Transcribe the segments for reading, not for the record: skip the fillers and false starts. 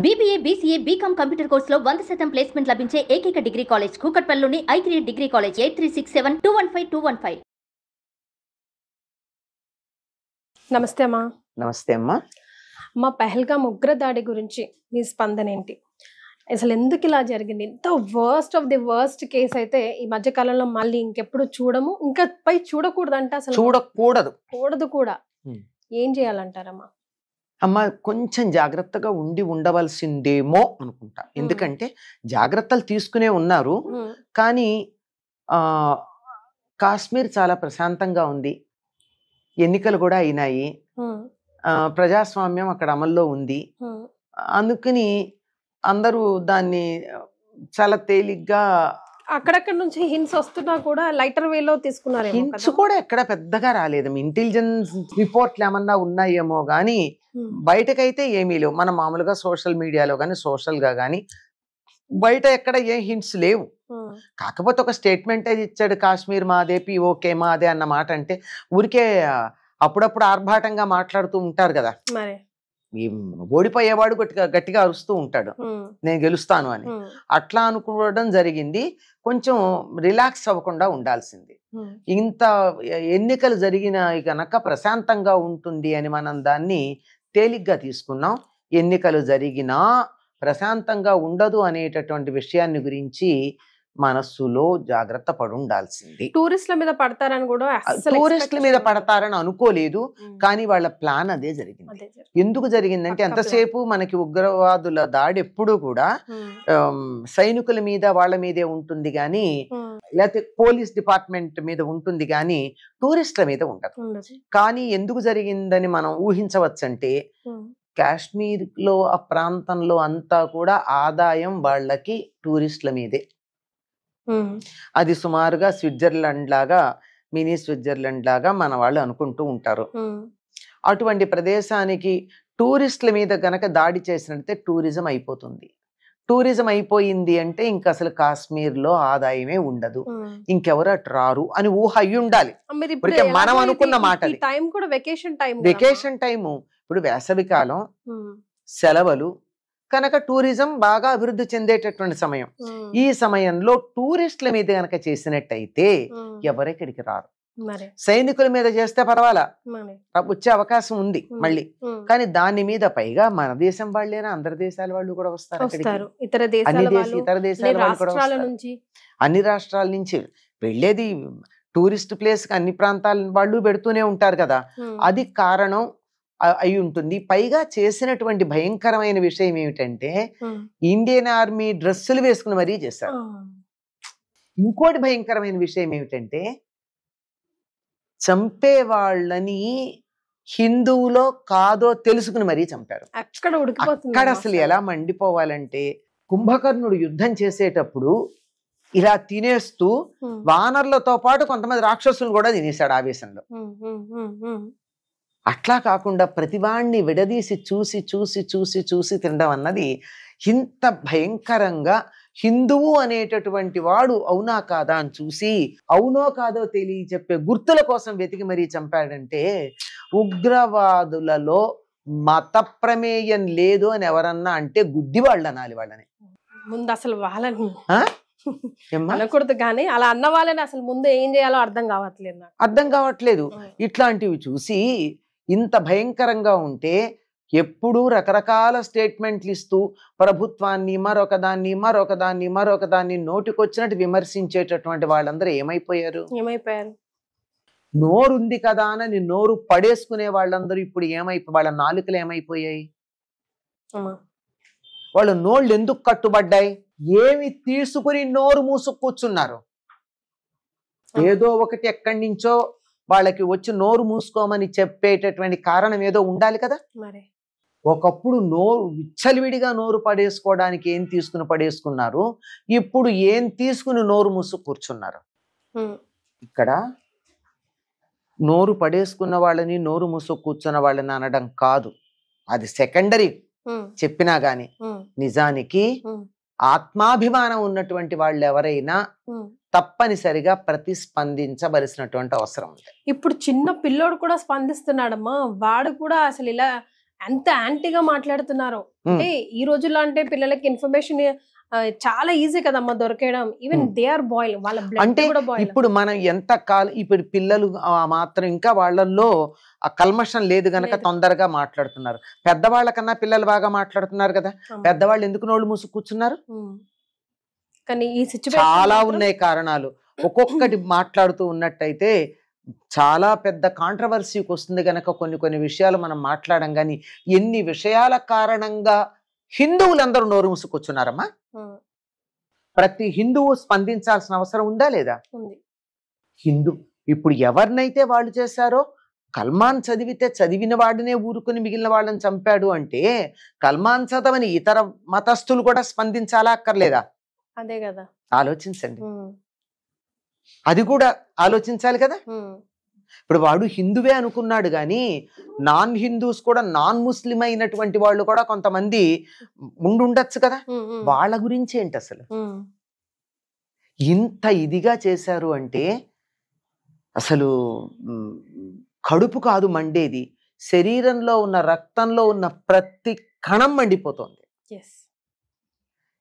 BBA, BCA, BCom computer కోర్సులో 100% placement లభించే ఏకైక డిగ్రీ కాలేజ్ కూకట్పల్లిలోని ఐక్రియేట్ డిగ్రీ కాలేజ్ 8367215215. నమస్తే అమ్మా. నమస్తే అమ్మా. అమ్మా, పహల్గామ్ ఉగ్రదాడి గురించి మీ స్పందన ఏంటి? అసలు ఎందుకు ఇలా జరిగింది? ఇంత worst of the worst case అయితే ఈ మధ్య కాలంలో మళ్ళీ ఇంకెప్పుడు చూడము, ఇంకా పై చూడకూడదంట, అసలు చూడకూడదు కూడా. ఏం చేయాలంటారమ్మా? అమ్మ, కొంచెం జాగ్రత్తగా ఉండవలసిందేమో అనుకుంటా. ఎందుకంటే జాగ్రత్తలు తీసుకునే ఉన్నారు, కానీ కాశ్మీర్ చాలా ప్రశాంతంగా ఉంది, ఎన్నికలు కూడా అయినాయి, ప్రజాస్వామ్యం అక్కడ అమల్లో ఉంది. అందుకని అందరూ దాన్ని చాలా తేలిగ్గా, అక్కడక్కడ నుంచి హింట్స్ వస్తున్నా కూడా లైటర్ వేలో తీసుకున్నారు. హింట్స్ కూడా ఎక్కడ పెద్దగా రాలేదు. ఇంటెలిజెన్స్ రిపోర్ట్లు ఏమన్నా ఉన్నాయేమో గానీ బయటకైతే ఏమీ లేవు. మనం మామూలుగా సోషల్ మీడియాలో కానీ సోషల్ గా కానీ బయట ఎక్కడ ఏ హింట్స్ లేవు. కాకపోతే ఒక స్టేట్మెంట్ అది ఇచ్చాడు, కాశ్మీర్ మాదే, ఓకే మాదే అన్న మాట. అంటే ఊరికే అప్పుడప్పుడు ఆర్భాటంగా మాట్లాడుతూ ఉంటారు కదా, ఓడిపోయేవాడు గట్టిగా అరుస్తూ ఉంటాడు నేను గెలుస్తాను అని. అట్లా అనుకోవడం జరిగింది. కొంచెం రిలాక్స్ అవ్వకుండా ఉండాల్సింది. ఇంత ఎన్నికలు జరిగిన గనక ప్రశాంతంగా ఉంటుంది అని మనం దాన్ని తేలిగ్గా తీసుకున్నాం. ఎన్నికలు జరిగినా ప్రశాంతంగా ఉండదు అనేటటువంటి విషయాన్ని గురించి మనస్సులో జాగ్రత్త పడి ఉండాల్సింది. టూరిస్టుల మీద పడతారని కూడా, టూరిస్టుల మీద పడతారని అనుకోలేదు, కానీ వాళ్ళ ప్లాన్ అదే జరిగింది. ఎందుకు జరిగిందంటే, ఎంతసేపు మనకి ఉగ్రవాదుల దాడి ఎప్పుడూ కూడా సైనికుల మీద వాళ్ళ మీదే ఉంటుంది గాని, లేకపోతే పోలీస్ డిపార్ట్మెంట్ మీద ఉంటుంది గాని టూరిస్టుల మీద ఉండదు. కానీ ఎందుకు జరిగిందని మనం ఊహించవచ్చంటే, కాశ్మీర్ లో ఆ ప్రాంతంలో అంతా కూడా ఆదాయం వాళ్ళకి టూరిస్టుల మీదే. అది సుమారుగా స్విట్జర్లాండ్ లాగా, మినీ స్విట్జర్లాండ్ లాగా మన వాళ్ళు అనుకుంటూ ఉంటారు. అటువంటి ప్రదేశానికి టూరిస్టుల మీద గనక దాడి చేసినట్టే టూరిజం అయిపోతుంది. టూరిజం అయిపోయింది అంటే ఇంకా అసలు కాశ్మీర్ లో ఆదాయమే ఉండదు, ఇంకెవరు అటు రారు అని ఊహ అయ్యి ఉండాలి. మనం అనుకున్న మాట. వెకేషన్ టైము ఇప్పుడు వేసవి కాలం, సెలవులు కనుక టూరిజం బాగా అభివృద్ధి చెందేటటువంటి సమయం. ఈ సమయంలో టూరిస్టుల మీద గనక చేసినట్టయితే ఎవరెక్కడికి రారు. సైనికుల మీద చేస్తే పర్వాలా, వచ్చే అవకాశం ఉంది మళ్ళీ. కానీ దాని మీద పైగా మన దేశం వాళ్ళేనా, అందరి దేశాల వాళ్ళు కూడా వస్తారు, ఇతర దేశాల వాళ్ళు కూడా వస్తారు. అన్ని రాష్ట్రాల నుంచి వెళ్ళేది టూరిస్ట్ ప్లేస్ కి అన్ని ప్రాంతాల వాళ్ళు పెడుతూనే ఉంటారు కదా, అది కారణం అయి ఉంటుంది. పైగా చేసినటువంటి భయంకరమైన విషయం ఏమిటంటే, ఇండియన్ ఆర్మీ డ్రెస్సులు వేసుకుని మరీ చేశారు. ఇంకోటి భయంకరమైన విషయం ఏమిటంటే, చంపే వాళ్ళని హిందువులో కాదో తెలుసుకుని మరీ చంపారు. అక్కడ అసలు ఎలా మండిపోవాలంటే, కుంభకర్ణుడు యుద్ధం చేసేటప్పుడు ఇలా తినేస్తూ వానర్లతో పాటు కొంతమంది రాక్షసులు కూడా తినేశాడు ఆవేశంలో. అట్లా కాకుండా ప్రతివాణ్ణి విడదీసి చూసి చూసి చూసి చూసి తినడం అన్నది ఇంత భయంకరంగా, హిందువు అనేటటువంటి వాడు అవునా కాదా అని చూసి, అవునో కాదో తెలియ చెప్పే గుర్తుల కోసం వెతికి మరీ చంపాడంటే, ఉగ్రవాదులలో మత ప్రమేయం లేదు అని ఎవరన్నా అంటే గుడ్డి వాళ్ళు అనాలి వాళ్ళని. ముందు అసలు వాళ్ళని అనకూడదు, కానీ అలా అన్న వాళ్ళని అసలు ముందు ఏం చేయాలో అర్థం కావట్లేదు. ఇట్లాంటివి చూసి ఇంత భయంకరంగా ఉంటే, ఎప్పుడూ రకరకాల స్టేట్మెంట్లు ఇస్తూ ప్రభుత్వాన్ని మరొకదాన్ని నోటికొచ్చినట్టు విమర్శించేటటువంటి వాళ్ళందరూ ఏమైపోయారు? నోరుంది కదా అని నోరు పడేసుకునే వాళ్ళందరూ ఇప్పుడు వాళ్ళ నాలుకలు ఏమైపోయాయి? వాళ్ళ నోళ్ళు ఎందుకు కట్టుబడ్డాయి? ఏమి తీసుకుని నోరు మూసు కూర్చున్నారు. ఏదో ఒకటి ఎక్కడి నుంచో వాళ్ళకి వచ్చి నోరు మూసుకోమని చెప్పేటటువంటి కారణం ఏదో ఉండాలి కదా. ఒకప్పుడు నోరు విచ్చలవిడిగా నోరు పడేసుకోవడానికి ఏం తీసుకుని పడేసుకున్నారు, ఇప్పుడు ఏం తీసుకుని నోరు మూసు కూర్చున్నారు. ఇక్కడ నోరు పడేసుకున్న వాళ్ళని, నోరు మూసు కూర్చున్న వాళ్ళని అనడం కాదు, అది సెకండరీ చెప్పినా గాని. నిజానికి ఆత్మాభిమానం ఉన్నటువంటి వాళ్ళు ఎవరైనా తప్పనిసరిగా ప్రతిస్పందించవలసినటువంటి అవసరం ఉంది. ఇప్పుడు చిన్న పిల్లోడు కూడా స్పందిస్తున్నాడమ్మా. వాడు కూడా అసలు ఇలా ఎంత యాంటీగా మాట్లాడుతున్నారు. అంటే ఈ రోజుల్లో అంటే పిల్లలకి ఇన్ఫర్మేషన్ చాలా ఈజీ కదమ్మా దొరికేయడం. ఈవెన్ దే ఆర్ బాయిల్, వాళ్ళ బ్లడ్ కూడా బాయిల్. ఇప్పుడు మనం ఎంత కాలం ఇప్పుడు పిల్లలు మాత్రం ఇంకా వాళ్ళల్లో ఆ కల్మషం లేదు గనక తొందరగా మాట్లాడుతున్నారు. పెద్దవాళ్ళకన్నా పిల్లలు బాగా మాట్లాడుతున్నారు కదా. పెద్దవాళ్ళు ఎందుకు నోళ్ళు మూసు కూర్చున్నారు? కానీ ఈ సిచ్యువేషన్ చాలా ఉన్నాయి కారణాలు. ఒక్కొక్కటి మాట్లాడుతూ ఉన్నట్టయితే చాలా పెద్ద కాంట్రవర్సీకి వస్తుంది గనక కొన్ని విషయాలు మనం మాట్లాడడం. కానీ ఎన్ని విషయాల కారణంగా హిందువులందరూ నోరు మూసు కూర్చున్నారమ్మా. ప్రతి హిందువు స్పందించాల్సిన అవసరం ఉందా లేదా? హిందూ ఇప్పుడు ఎవరినైతే వాళ్ళు చేశారో, కల్మాన్ చదివితే చదివిన వాడినే ఊరుకుని మిగిలిన వాళ్ళని చంపాడు అంటే కల్మాన్ చదవని ఇతర మతస్థులు కూడా స్పందించాలా అక్కర్లేదా? అదే కదా, ఆలోచించండి. అది కూడా ఆలోచించాలి కదా. ఇప్పుడు వాడు హిందువే అనుకున్నాడు కానీ నాన్ హిందూస్ కూడా, నాన్ ముస్లిం అయినటువంటి వాళ్ళు కూడా కొంతమంది ఉండొచ్చు కదా. వాళ్ళ గురించి ఏంటి అసలు ఇంత ఇదిగా చేశారు అంటే అసలు కడుపు కాదు మండేది, శరీరంలో ఉన్న రక్తంలో ఉన్న ప్రతి కణం మండిపోతుంది.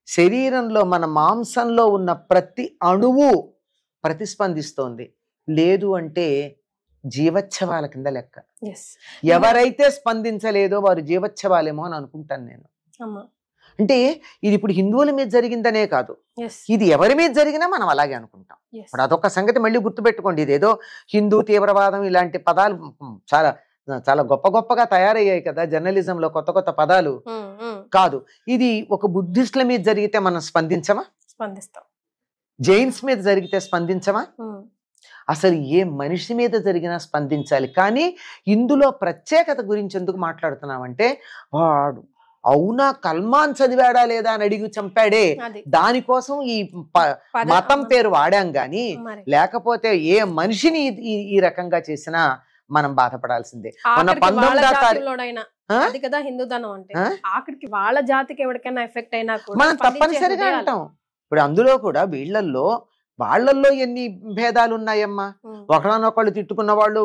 శరీరంలో మన మాంసంలో ఉన్న ప్రతి అణువు ప్రతిస్పందిస్తోంది. లేదు అంటే జీవోత్సవాల కింద లెక్క. ఎవరైతే స్పందించలేదో వారు జీవోత్సవాలేమో అని అనుకుంటాను నేను. అంటే ఇది ఇప్పుడు హిందువుల మీద జరిగిందనే కాదు, ఇది ఎవరి మీద జరిగినా మనం అలాగే అనుకుంటాం. ఇప్పుడు అదొక సంగతి మళ్ళీ గుర్తుపెట్టుకోండి. ఇదేదో హిందూ తీవ్రవాదం ఇలాంటి పదాలు చాలా చాలా గొప్పగా తయారయ్యాయి కదా జర్నలిజంలో, కొత్త పదాలు కాదు. ఇది ఒక బుద్ధిస్టుల మీద జరిగితే మనం స్పందించమా? స్పందిస్తాం. జైన్స్ మీద జరిగితే స్పందించమా? అసలు ఏ మనిషి మీద జరిగినా స్పందించాలి. కానీ ఇందులో ప్రత్యేకత గురించి ఎందుకు మాట్లాడుతున్నామంటే, వాడు అవునా కల్మాన్ చదివాడా లేదా అని అడిగి చంపాడే, దానికోసం ఈ మతం పేరు వాడాం గాని, లేకపోతే ఏ మనిషిని ఈ రకంగా చేసినా మనం బాధపడాల్సిందే. మన 19 కదా హిందూధనం అంటే ఆఖరికి వాళ్ళ జాతికి ఎవరికైనా ఎఫెక్ట్ అయినా కూడా మనం తప్పనిసరిగా అంటాం. ఇప్పుడు అందులో కూడా వాళ్ళల్లో ఎన్ని భేదాలు ఉన్నాయమ్మా. ఒకళ్ళనొకళ్ళు తిట్టుకున్న వాళ్ళు,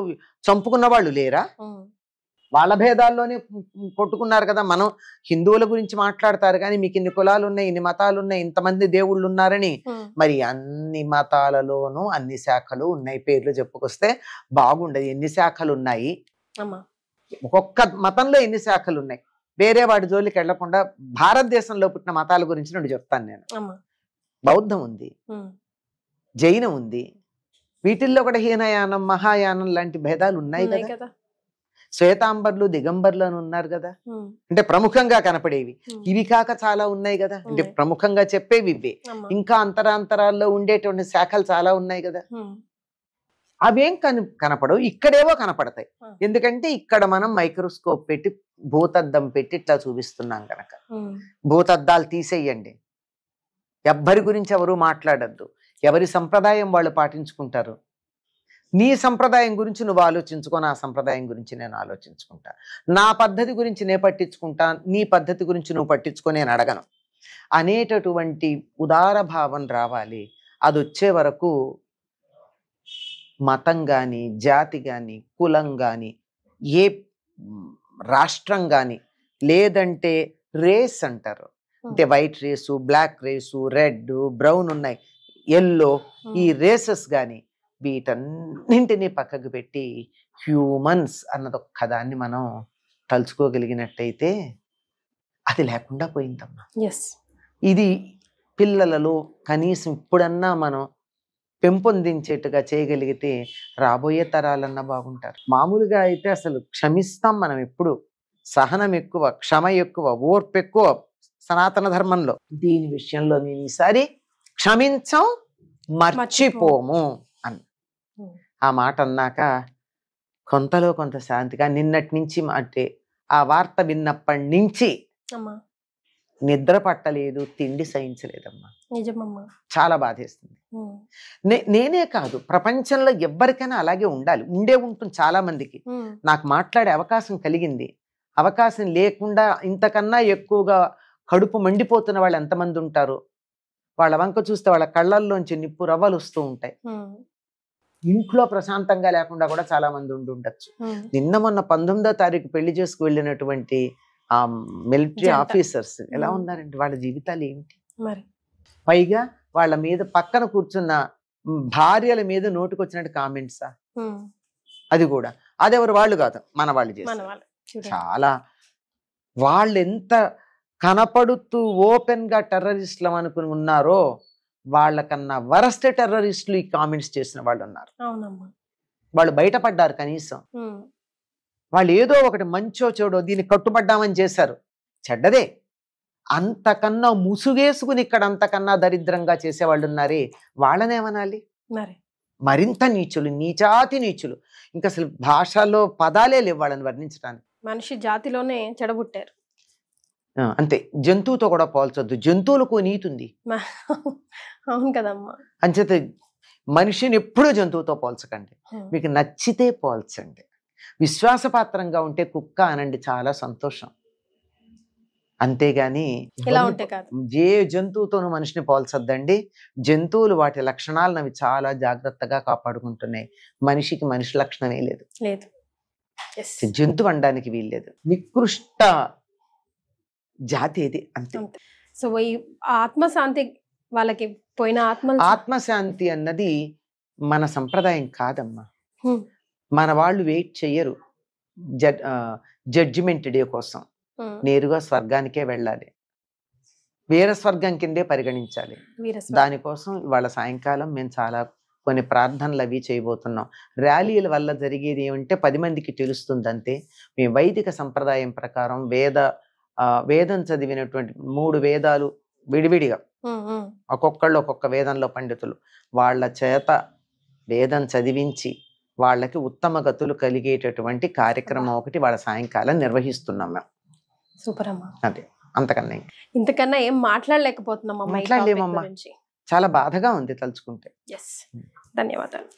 చంపుకున్న వాళ్ళు లేరా? వాళ్ళ భేదాల్లోనే కొట్టుకున్నారు కదా. మనం హిందువుల గురించి మాట్లాడతారు కానీ మీకు ఇన్ని కులాలు ఉన్నాయి, ఇన్ని మతాలు ఉన్నాయి, ఇంతమంది దేవుళ్ళు ఉన్నారని. మరి అన్ని మతాలలోనూ అన్ని శాఖలు ఉన్నాయి. పేర్లు చెప్పుకొస్తే బాగుండదు. ఎన్ని శాఖలు ఉన్నాయి, ఒక్కొక్క మతంలో ఎన్ని శాఖలు ఉన్నాయి. వేరే వాడి జోలికి వెళ్లకుండా భారతదేశంలో పుట్టిన మతాల గురించి నేను చెప్తాను నేను. బౌద్ధం ఉంది, జైనం ఉంది, వీటిల్లో కూడా హీనయానం, మహాయానం లాంటి భేదాలు ఉన్నాయి కదా. శ్వేతాంబర్లు, దిగంబర్లు అని ఉన్నారు కదా, అంటే ప్రముఖంగా కనపడేవి. ఇవి కాక చాలా ఉన్నాయి కదా, అంటే ప్రముఖంగా చెప్పేవి ఇవే. ఇంకా అంతరాంతరాల్లో ఉండేటువంటి శాఖలు చాలా ఉన్నాయి కదా. అవేం కనపడవు, ఇక్కడేవో కనపడతాయి. ఎందుకంటే ఇక్కడ మనం మైక్రోస్కోప్ పెట్టి భూతద్దం పెట్టి ఇట్లా చూపిస్తున్నాం కనుక. భూతద్దాలు తీసేయండి, ఎవ్వరి గురించి ఎవరు మాట్లాడద్దు, ఎవరి సంప్రదాయం వాళ్ళు పాటించుకుంటారు. నీ సంప్రదాయం గురించి నువ్వు ఆలోచించుకో, నా సంప్రదాయం గురించి నేను ఆలోచించుకుంటా. నా పద్ధతి గురించి నేను పట్టించుకుంటా, నీ పద్ధతి గురించి నువ్వు పట్టించుకో, నేను అడగను అనేటటువంటి ఉదార భావం రావాలి. అది వచ్చే వరకు మతం కానీ, జాతి కానీ, కులం కానీ, ఏ రాష్ట్రం కానీ, లేదంటే రేస్ అంటారు, అంటే white race, black race, red, brown ఉన్నాయి, ఎల్లో, ఈ రేసెస్ కానీ వీటన్నింటినీ పక్కకు పెట్టి హ్యూమన్స్ అన్నది ఒక్కదాన్ని మనం తలుచుకోగలిగినట్టయితే అది లేకుండా పోయిందమ్మా. ఇది పిల్లలలో కనీసం ఇప్పుడన్నా మనం పెంపొందించేట్టుగా చేయగలిగితే రాబోయే తరాలన్నా బాగుంటారు. మామూలుగా అయితే అసలు క్షమిస్తాం మనం ఎప్పుడు, సహనం ఎక్కువ, క్షమ ఎక్కువ, ఓర్పు ఎక్కువ సనాతన ధర్మంలో. దీని విషయంలో నేను ఈసారి క్షమించం, మర్చిపోము అని ఆ మాట అన్నాక కొంతలో కొంత శాంతిగా, నిన్నటి నుంచి అంటే ఆ వార్త విన్నప్పటి నుంచి నిద్ర పట్టలేదు, తిండి సహించలేదమ్మా. చాలా బాధేస్తుంది. నేనే కాదు, ప్రపంచంలో ఎవ్వరికైనా అలాగే ఉండాలి, ఉంటుంది చాలా మందికి. నాకు మాట్లాడే అవకాశం కలిగింది. అవకాశం లేకుండా ఇంతకన్నా ఎక్కువగా కడుపు మండిపోతున్న వాళ్ళు ఎంతమంది ఉంటారు. వాళ్ళ వంక చూస్తే వాళ్ళ కళ్ళల్లోంచి నిప్పు రవ్వలు వస్తూ ఉంటాయి. ఇంట్లో ప్రశాంతంగా లేకుండా కూడా చాలా మంది ఉండొచ్చు. నిన్న మొన్న 19వ తారీఖు పెళ్లి చేసుకు వెళ్ళినటువంటి ఆ మిలిటరీ ఆఫీసర్స్ ఎలా ఉన్నారండి, వాళ్ళ జీవితాలు ఏమిటి? పైగా వాళ్ళ మీద పక్కన కూర్చున్న భార్యల మీద నోటుకొచ్చినట్టు కామెంట్సా? అది కూడా అదెవరు వాళ్ళు కాదు, మన వాళ్ళు చేస్తారు. చాలా వాళ్ళు ఎంత కనపడుతూ ఓపెన్ గా టెర్రరిస్టులు అనుకుని ఉన్నారో వాళ్ళకన్నా వరస్ట్ టెర్రరిస్టులు ఈ కామెంట్స్ చేసిన వాళ్ళు ఉన్నారు. వాళ్ళు బయటపడ్డారు. కనీసం వాళ్ళు ఏదో ఒకటి మంచో చెడో దీన్ని కట్టుబడ్డామని చేశారు, చెడ్డదే. అంతకన్నా ముసుగేసుకుని ఇక్కడ అంతకన్నా దరిద్రంగా చేసేవాళ్ళు ఉన్నారే, వాళ్ళనేమనాలి? మరింత నీచులు, నీచాతి నీచులు. ఇంకా అసలు భాషలో పదాలే లేవు వాళ్ళని వర్ణించడానికి. మనిషి జాతిలోనే చెడబుట్టారు. అంతే, జంతువుతో కూడా పోల్చొద్దు, జంతువులకు నీతి ఉంది. అవును కదమ్మా. అంచేత మనిషిని ఎప్పుడూ జంతువుతో పోల్చకండి, మీకు నచ్చితే పోల్చండి. విశ్వాసపాత్రంగా ఉంటే కుక్క అనండి, చాలా సంతోషం. అంతేగాని ఏ జంతువుతోనూ మనిషిని పోల్చొద్దండి. జంతువులు వాటి లక్షణాలను అవి చాలా జాగ్రత్తగా కాపాడుకుంటున్నాయి. మనిషికి మనిషి లక్షణమే లేదు, జంతువు అనడానికి వీల్లేదు. నికృష్ట జాతి ఇది, అంతే. సో ఈ ఆత్మశాంతి వాళ్ళకి పోయిన ఆత్మశాంతి అన్నది మన సంప్రదాయం కాదమ్మా. మన వాళ్ళు వెయిట్ చెయ్యరు జడ్జిమెంట్ డే కోసం, నేరుగా స్వర్గానికే వెళ్ళాలి, వీర స్వర్గం కిందే పరిగణించాలి. దానికోసం ఇవాళ సాయంకాలం మేము చాలా కొన్ని ప్రార్థనలు అవి చేయబోతున్నాం. ర్యాలీల వల్ల జరిగేది ఏమంటే 10 మందికి తెలుస్తుంది అంతే. మేము వైదిక సంప్రదాయం ప్రకారం వేదం చదివినటువంటి 3 వేదాలు విడివిడిగా, ఒక్కొక్కళ్ళు ఒక్కొక్క వేదంలో పండితులు, వాళ్ళ చేత వేదం చదివించి వాళ్ళకి ఉత్తమ గతులు కలిగేటటువంటి కార్యక్రమం ఒకటి వాళ్ళ సాయంకాలం నిర్వహిస్తున్నాం మేము. సూపర్ అమ్మా. అదే, అంతకన్నా ఇంతకన్నా ఏం మాట్లాడలేకపోతున్నాం. చాలా బాధగా ఉంది తలుచుకుంటే. ధన్యవాదాలు.